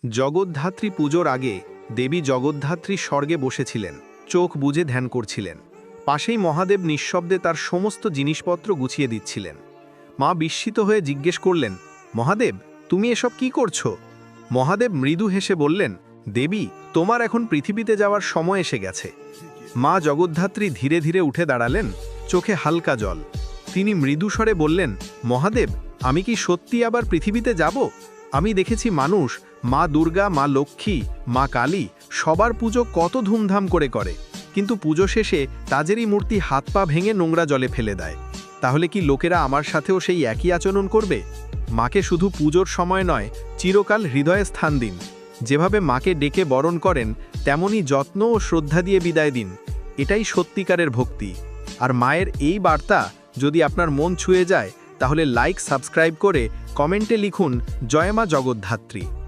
জগদ্ধাত্রী পুজোর আগে দেবী জগদ্ধাত্রী স্বর্গে বসেছিলেন, চোখ বুজে ধ্যান করছিলেন। পাশেই মহাদেব নিঃশব্দে তার সমস্ত জিনিসপত্র গুছিয়ে দিচ্ছিলেন। মা বিস্মিত হয়ে জিজ্ঞেস করলেন, মহাদেব, তুমি এসব কি করছো? মহাদেব মৃদু হেসে বললেন, দেবী, তোমার এখন পৃথিবীতে যাওয়ার সময় এসে গেছে। মা জগদ্ধাত্রী ধীরে ধীরে উঠে দাঁড়ালেন, চোখে হালকা জল। তিনি মৃদুস্বরে বললেন, মহাদেব, আমি কি সত্যি আবার পৃথিবীতে যাব? আমি দেখেছি মানুষ মা দুর্গা, মা লক্ষ্মী, মা কালী সবার পুজো কত ধুমধাম করে, কিন্তু পুজো শেষে তাদেরই মূর্তি হাত পা ভেঙে নোংরা জলে ফেলে দেয়। তাহলে কি লোকেরা আমার সাথেও সেই একই আচরণ করবে? মাকে শুধু পুজোর সময় নয়, চিরকাল হৃদয়ে স্থান দিন। যেভাবে মাকে ডেকে বরণ করেন, তেমনি যত্ন ও শ্রদ্ধা দিয়ে বিদায় দিন। এটাই সত্যিকারের ভক্তি। আর মায়ের এই বার্তা যদি আপনার মন ছুঁয়ে যায়, তাহলে লাইক, সাবস্ক্রাইব করে কমেন্টে লিখুন, জয় মা জগদ্ধাত্রী।